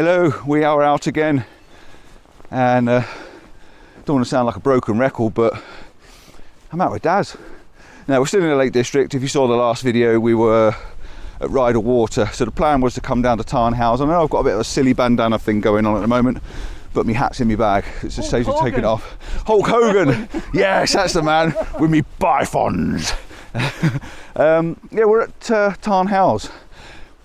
Hello, we are out again, and don't want to sound like a broken record, but I'm out with Daz. Now we're still in the Lake District. If you saw the last video, we were at Ryder Water, so the plan was to come down to Tarn House. I know I've got a bit of a silly bandana thing going on at the moment, but my hat's in my bag. It's just saves me taking it off. Hulk Hogan, yes, that's the man with me bifons. Yeah, we're at Tarn House.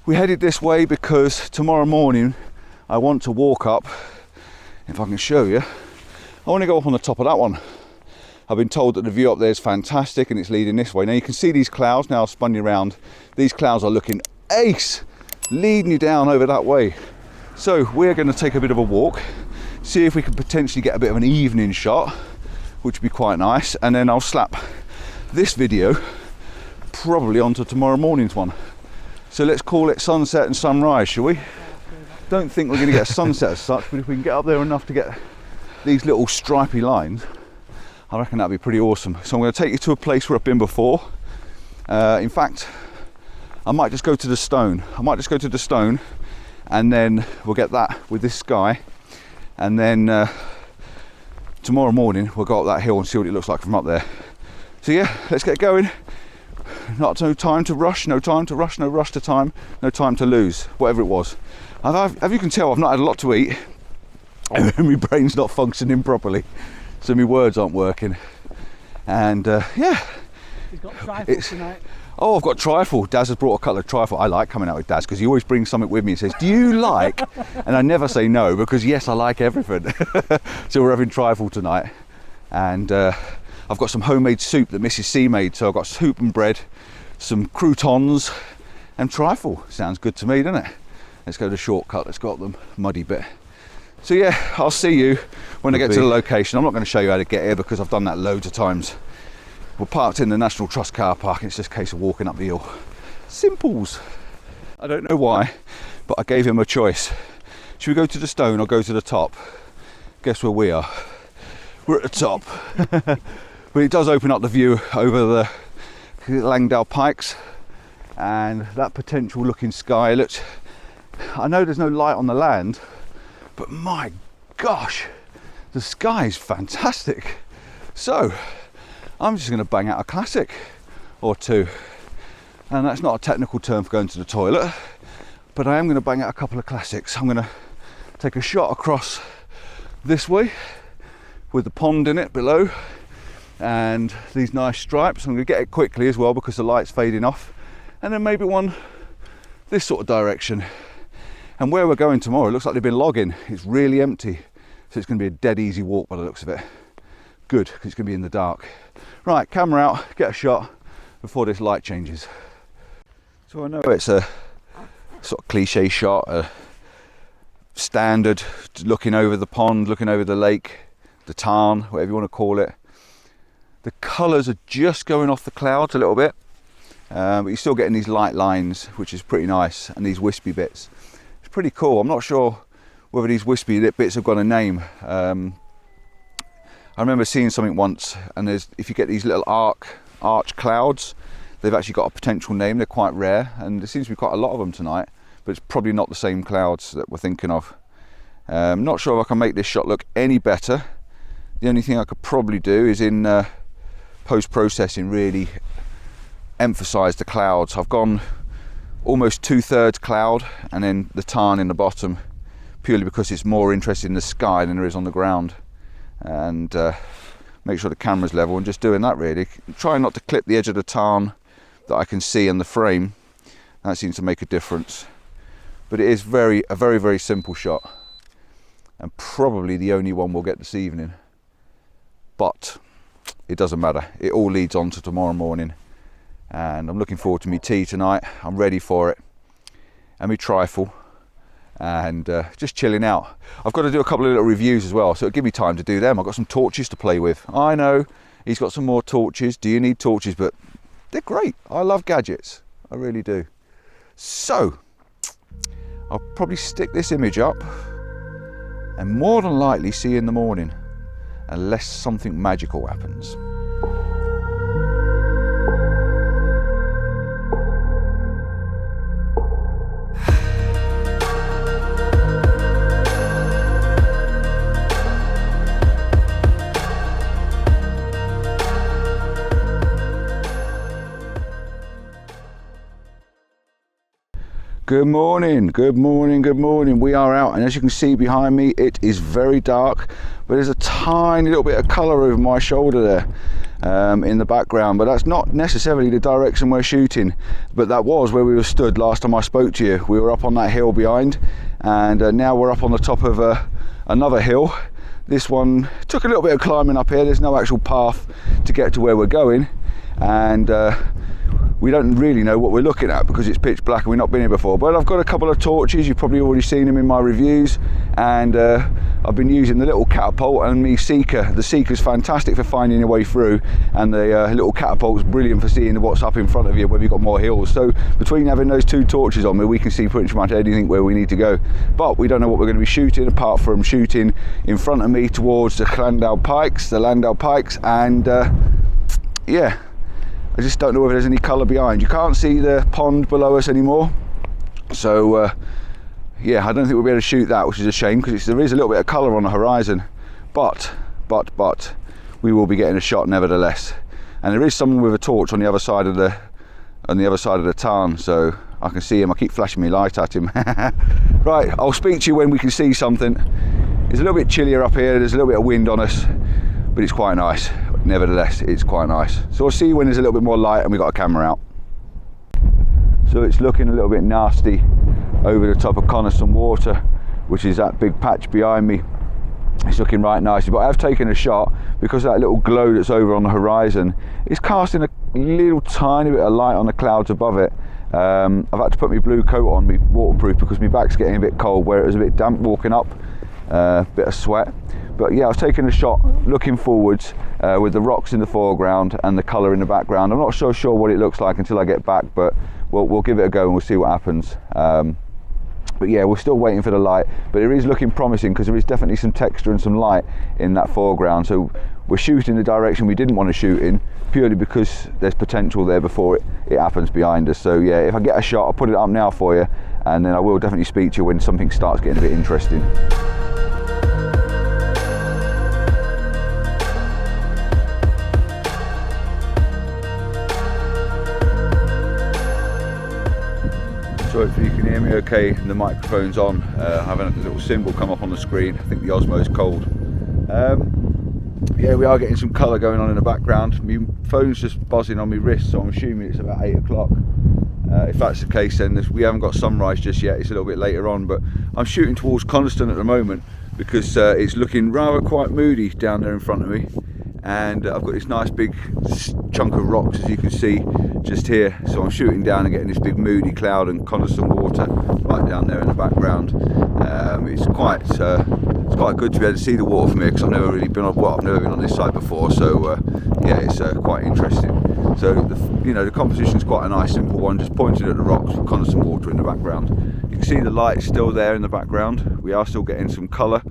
We headed this way because tomorrow morning I want to walk up, if I can show you, I want to go up on the top of that one. I've been told that the view up there is fantastic and it's leading this way. Now you can see these clouds, now I've spun you around. These clouds are looking ace, leading you down over that way. So we're going to take a bit of a walk, see if we can potentially get a bit of an evening shot, which would be quite nice. And then I'll slap this video probably onto tomorrow morning's one. So let's call it sunset and sunrise, shall we? Don't think we're going to get a sunset as such, but if we can get up there enough to get these little stripy lines, I reckon that'd be pretty awesome. So I'm going to take you to a place where I've been before. In fact, I might just go to the stone. And then we'll get that with this sky. And then tomorrow morning we'll go up that hill and see what it looks like from up there. So yeah, let's get going. No time to rush, no rush to time, no time to lose, whatever it was. As you can tell, I've not had a lot to eat and my brain's not functioning properly, so my words aren't working. And yeah. He's got trifle tonight. Oh, I've got trifle. Daz has brought a couple of trifle. I like coming out with Daz because he always brings something with me and says, do you like? And I never say no because yes, I like everything. So we're having trifle tonight. And I've got some homemade soup that Mrs. C made. So I've got soup and bread, some croutons and trifle. Sounds good to me, doesn't it? Let's go to the shortcut. Let's go up the muddy bit. So yeah, I'll see you when I get to the location. I'm not going to show you how to get here because I've done that loads of times. We're parked in the National Trust car park. It's just a case of walking up the hill. Simples. I don't know why, but I gave him a choice. Should we go to the stone or go to the top? Guess where we are. We're at the top. But it does open up the view over the Langdale Pikes and that potential looking sky. Look, I know there's no light on the land, but my gosh, the sky is fantastic. So I'm just going to bang out a classic or two, and that's not a technical term for going to the toilet, but I am going to bang out a couple of classics. I'm going to take a shot across this way with the pond in it below and these nice stripes. I'm going to get it quickly as well because the light's fading off, and then maybe one this sort of direction. And where we're going tomorrow, it looks like they've been logging. It's really empty, so it's going to be a dead easy walk by the looks of it. Good, because it's going to be in the dark. Right, camera out, get a shot before this light changes. So I know it's a sort of cliche shot, a standard looking over the pond, looking over the lake, the Tarn, whatever you want to call it. The colours are just going off the clouds a little bit, but you're still getting these light lines, which is pretty nice, and these wispy bits. It's pretty cool. I'm not sure whether these wispy bits have got a name. I remember seeing something once, and if you get these little arch clouds, they've actually got a potential name. They're quite rare, and there seems to be quite a lot of them tonight, but it's probably not the same clouds that we're thinking of. Not sure if I can make this shot look any better. The only thing I could probably do is in post-processing really emphasize the clouds. I've gone almost 2/3 cloud and then the Tarn in the bottom, purely because it's more interested in the sky than there is on the ground. And make sure the camera's level and just doing that really. Trying not to clip the edge of the Tarn that I can see in the frame. That seems to make a difference. But it is a very simple shot, and probably the only one we'll get this evening. But it doesn't matter. It all leads on to tomorrow morning. And I'm looking forward to my tea tonight. I'm ready for it. And my trifle. And just chilling out. I've got to do a couple of little reviews as well, so it'll give me time to do them. I've got some torches to play with. I know he's got some more torches. Do you need torches? But they're great. I love gadgets. I really do. So I'll probably stick this image up and more than likely see you in the morning, unless something magical happens. Good morning, good morning, good morning. We are out, and as you can see behind me, it is very dark, but there's a tiny little bit of colour over my shoulder there in the background, but that's not necessarily the direction we're shooting, but that was where we were stood last time I spoke to you. We were up on that hill behind, and now we're up on the top of another hill. This one took a little bit of climbing up here. There's no actual path to get to where we're going, and we don't really know what we're looking at because it's pitch black and we've not been here before. But I've got a couple of torches, you've probably already seen them in my reviews, and I've been using the little catapult and me seeker. The seeker's fantastic for finding your way through, and the little catapult's brilliant for seeing what's up in front of you, whether you've got more hills. So between having those two torches on me, we can see pretty much anything where we need to go. But we don't know what we're going to be shooting, apart from shooting in front of me towards the Landau Pikes, and yeah, I just don't know whether there's any colour behind. You can't see the pond below us anymore, so yeah, I don't think we'll be able to shoot that, which is a shame because there is a little bit of colour on the horizon. But we will be getting a shot nevertheless. And there is someone with a torch on the other side of the Tarn, so I can see him. I keep flashing my light at him. Right, I'll speak to you when we can see something. It's a little bit chillier up here. There's a little bit of wind on us, but it's quite nice. Nevertheless, it's quite nice. So I'll see you when there's a little bit more light and we've got a camera out. So it's looking a little bit nasty over the top of Coniston Water, which is that big patch behind me. It's looking right nicely, but I have taken a shot because that little glow that's over on the horizon is casting a little tiny bit of light on the clouds above it. I've had to put my blue coat on, me waterproof, because my back's getting a bit cold where it was a bit damp walking up, bit of sweat. But yeah, I was taking a shot looking forwards with the rocks in the foreground and the colour in the background. I'm not so sure what it looks like until I get back, but we'll give it a go and we'll see what happens. But yeah, we're still waiting for the light, but it is looking promising because there is definitely some texture and some light in that foreground. So we're shooting the direction we didn't want to shoot in, purely because there's potential there before it happens behind us. So yeah, if I get a shot, I'll put it up now for you, and then I will definitely speak to you when something starts getting a bit interesting. So hopefully you can hear me okay, and the microphone's on. I haven't had a little symbol come up on the screen. I think the Osmo's cold. Yeah, we are getting some colour going on in the background. My phone's just buzzing on my wrist, so I'm assuming it's about 8 o'clock. If that's the case, then we haven't got sunrise just yet. It's a little bit later on, but I'm shooting towards Coniston at the moment because it's looking rather quite moody down there in front of me. And I've got this nice big chunk of rocks, as you can see, just here. So I'm shooting down and getting this big moody cloud and Coniston Water right down there in the background. It's quite good to be able to see the water from here because I've never really been on. Well, I've never been on this side before. So yeah, it's quite interesting. So the composition's quite a nice, simple one, just pointing at the rocks with Coniston Water in the background. You can see the light still there in the background. We are still getting some colour,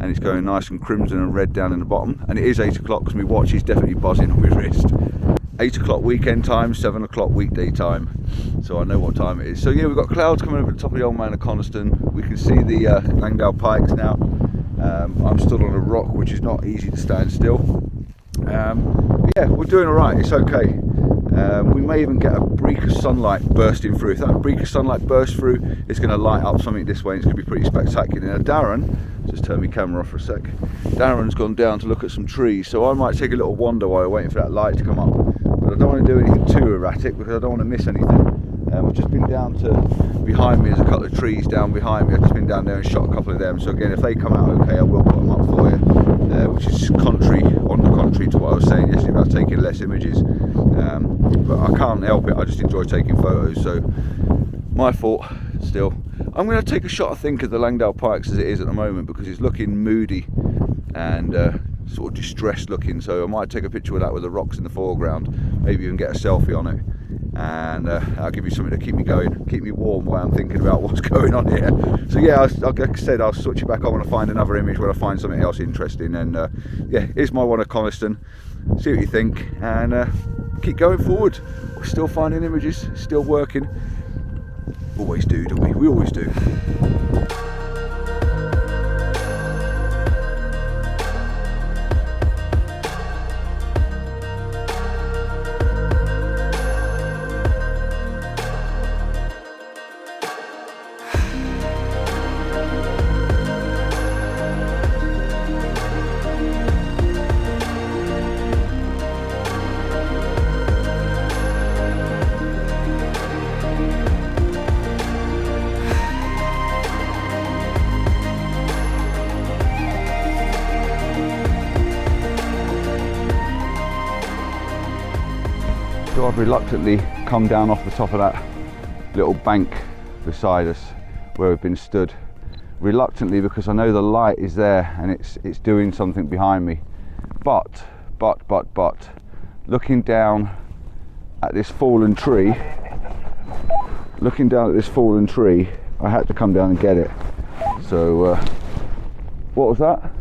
and it's going nice and crimson and red down in the bottom. And it is 8 o'clock because my watch is definitely buzzing on my wrist. 8 o'clock weekend time, 7 o'clock weekday time, so I know what time it is. So yeah, we've got clouds coming over the top of the old man of Coniston. We can see the Landau Pikes now. I'm stood on a rock, which is not easy to stand still. Yeah, we're doing all right. It's okay. We may even get a break of sunlight bursting through. If that break of sunlight bursts through, it's going to light up something this way, and it's going to be pretty spectacular. Now Darren, just turn my camera off for a sec. Darren's gone down to look at some trees, so I might take a little wander while we're waiting for that light to come up. But I don't want to do anything too erratic because I don't want to miss anything. I've just been down to behind me. There's a couple of trees down behind me. I've just been down there and shot a couple of them. So again, if they come out okay, I will put them up for you. Which is on the contrary to what I was saying yesterday about taking less images. But I can't help it. I just enjoy taking photos. So my fault. Still, I'm going to take a shot, I think, of the Landau Pikes as it is at the moment because it's looking moody and sort of distressed looking. So I might take a picture of that with the rocks in the foreground. Maybe even get a selfie on it. And I'll give you something to keep me going, keep me warm while I'm thinking about what's going on here. So yeah, like I said, I'll switch it back on when I find another image, when I find something else interesting. And yeah, here's my one of Coniston. See what you think, and keep going forward. We're still finding images, still working. Always do, don't we? We always do. So I've reluctantly come down off the top of that little bank beside us where we've been stood. Reluctantly, because I know the light is there and it's doing something behind me. But, looking down at this fallen tree, I had to come down and get it. So, what was that? There's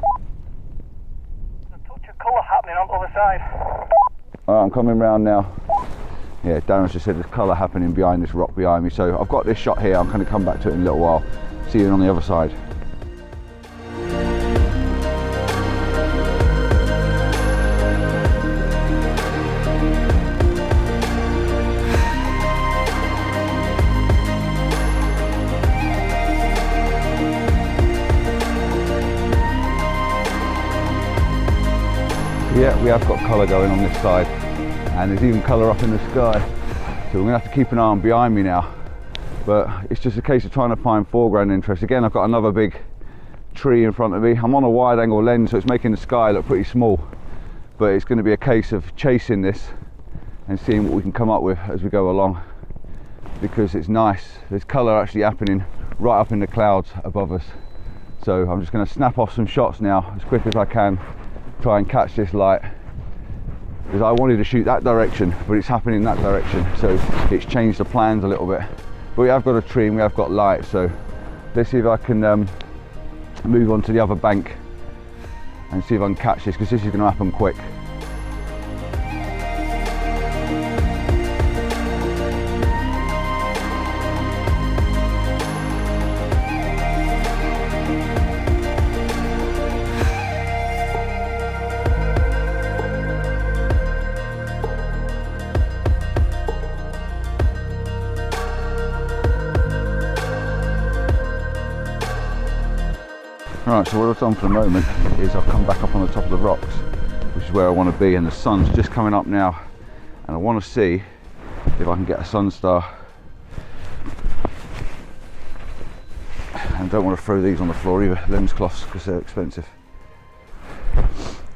a touch of colour happening on the other side. Alright, I'm coming round now. Yeah, Darren's just said there's colour happening behind this rock behind me. So I've got this shot here, I'm going to come back to it in a little while. See you on the other side. Yeah, we have got colour going on this side, and there's even colour up in the sky, so we're going to have to keep an eye on behind me now. But it's just a case of trying to find foreground interest. Again, I've got another big tree in front of me. I'm on a wide angle lens, so it's making the sky look pretty small, but it's going to be a case of chasing this and seeing what we can come up with as we go along, because it's nice. There's colour actually happening right up in the clouds above us, so I'm just going to snap off some shots now as quick as I can, try and catch this light, because I wanted to shoot that direction but it's happening in that direction, so it's changed the plans a little bit. But we have got a tree and we have got light, so let's see if I can move on to the other bank and see if I can catch this, because this is going to happen quick. Right, so what I've done for the moment is I've come back up on the top of the rocks, which is where I want to be, and the sun's just coming up now, and I want to see if I can get a sun star. And I don't want to throw these on the floor either, lens cloths, because they're expensive.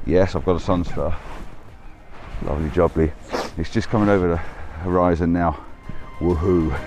Yes, I've got a sun star. Lovely jubbly. It's just coming over the horizon now. Woohoo.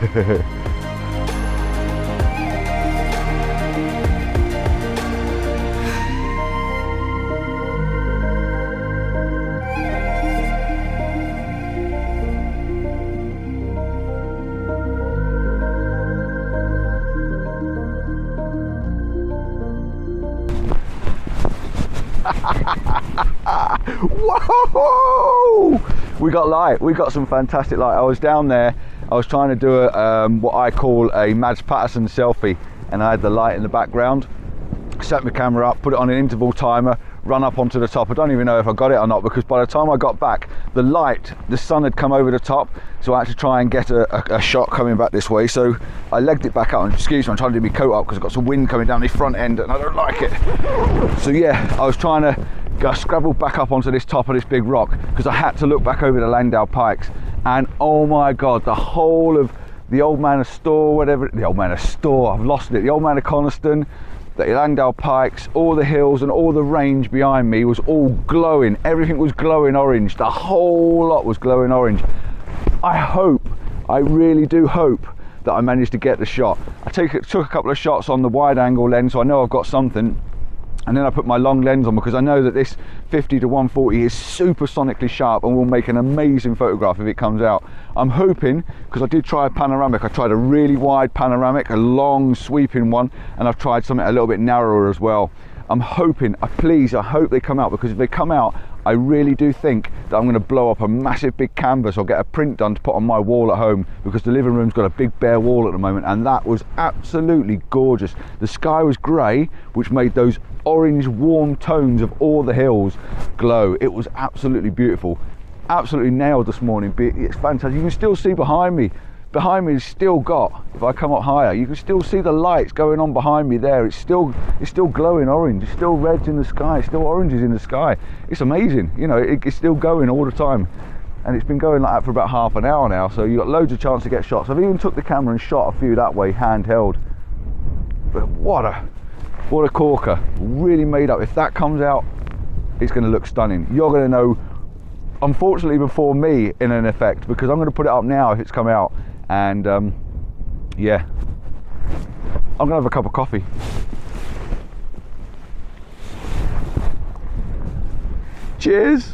Whoa! We got light, we got some fantastic light. I was down there, I was trying to do a what I call a Mads Patterson selfie, and I had the light in the background. Set my camera up, put it on an interval timer, run up onto the top. I don't even know if I got it or not, because by the time I got back, the sun had come over the top, so I had to try and get a shot coming back this way. So I legged it back out, and excuse me, I'm trying to do my coat up because I've got some wind coming down the front end and I don't like it. So yeah, I was trying to scrabble back up onto this top of this big rock, because I had to look back over the Landau Pikes, and oh my god, the whole of the Old Man of Storr, I've lost it, the Old Man of Coniston, the Landau Pikes, all the hills and all the range behind me was all glowing. Everything was glowing orange. The whole lot was glowing orange. I really do hope that I managed to get the shot. I took a couple of shots on the wide angle lens, so I know I've got something. And then I put my long lens on, because I know that this 50 to 140 is super sonically sharp and will make an amazing photograph if it comes out. I'm hoping, because I did try a panoramic, I tried a really wide panoramic, a long sweeping one, and I've tried something a little bit narrower as well. I'm hoping, I hope they come out, because if they come out, I really do think that I'm going to blow up a massive big canvas or get a print done to put on my wall at home, because the living room's got a big bare wall at the moment, and that was absolutely gorgeous. The sky was grey, which made those orange warm tones of all the hills glow. It was absolutely beautiful. Absolutely nailed this morning. It's fantastic. You can still see behind me is still got, if I come up higher, you can still see the lights going on behind me there. It's still glowing orange. It's still reds in the sky. It's still oranges in the sky. It's amazing. You know, it's still going all the time, and it's been going like that for about half an hour now, so you've got loads of chance to get shots. I've even took the camera and shot a few that way, handheld. But what a corker. Really made up. If that comes out, it's going to look stunning. You're going to know, unfortunately before me in an effect, because I'm going to put it up now if it's come out, and yeah, I'm going to have a cup of coffee. Cheers.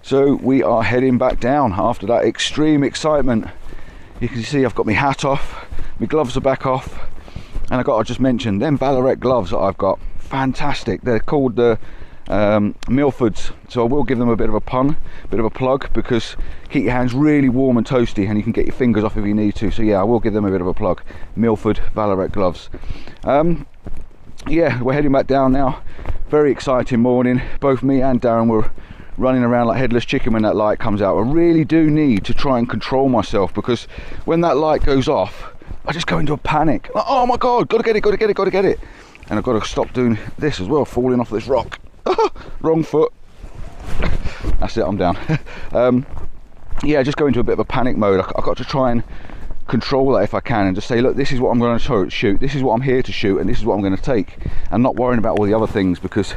So we are heading back down after that extreme excitement. You can see I've got my hat off, my gloves are back off, and I just mentioned them Evaporate gloves that I've got. Fantastic. They're called the Milfords, so I will give them a bit of a plug, because keep your hands really warm and toasty, and you can get your fingers off if you need to. So yeah, I will give them a bit of a plug. Milford Evaporate gloves. Yeah, we're heading back down now. Very exciting morning. Both me and Darren were running around like headless chicken when that light comes out. I really do need to try and control myself, because when that light goes off, I just go into a panic. Like, oh my God, gotta get it. And I've got to stop doing this as well, falling off this rock. Wrong foot. That's it, I'm down. Yeah, just go into a bit of a panic mode. I've got to try and control that if I can, and just say, look, this is what I'm going to shoot, this is what I'm here to shoot, and this is what I'm going to take, and not worrying about all the other things, because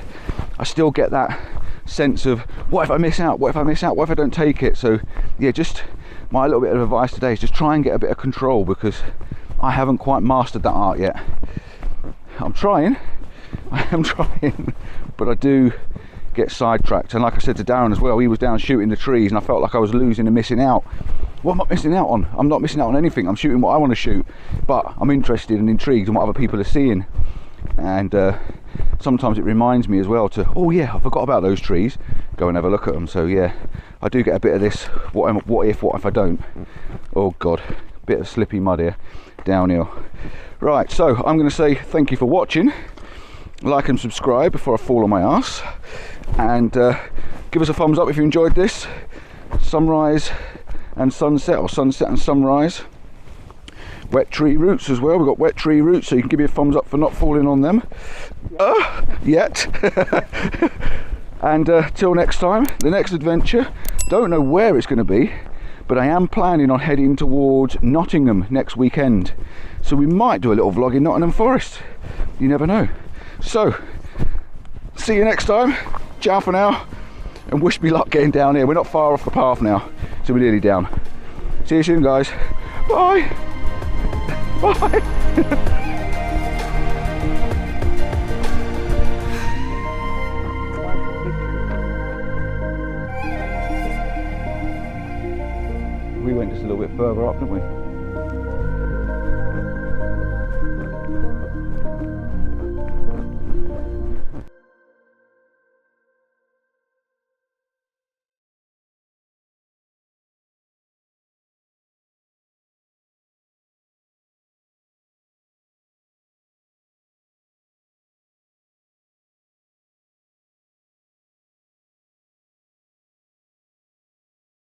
I still get that sense of, what if I miss out, what if I don't take it? So yeah, just my little bit of advice today is just try and get a bit of control, because I haven't quite mastered that art yet. I am trying, but I do get sidetracked. And like I said to Darren as well, he was down shooting the trees, and I felt like I was losing and missing out. What am I missing out on? I'm not missing out on anything. I'm shooting what I want to shoot, but I'm interested and intrigued in what other people are seeing. And sometimes it reminds me as well to, oh yeah, I forgot about those trees, go and have a look at them. So yeah, I do get a bit of this, what if I don't? Oh God, bit of slippy mud here, downhill. Right, so I'm going to say thank you for watching. Like and subscribe before I fall on my ass, and give us a thumbs up if you enjoyed this. Sunrise and sunset, or sunset and sunrise. Wet tree roots as well. We've got wet tree roots, so you can give me a thumbs up for not falling on them yet. And till next time, the next adventure, don't know where it's going to be, but I am planning on heading towards Nottingham next weekend, so we might do a little vlog in Nottingham Forest, you never know. So see you next time. Ciao for now, and wish me luck getting down here. We're not far off the path now, so we're nearly down. See you soon, guys. Bye. Bye. We will. just a little bit further up, didn't we?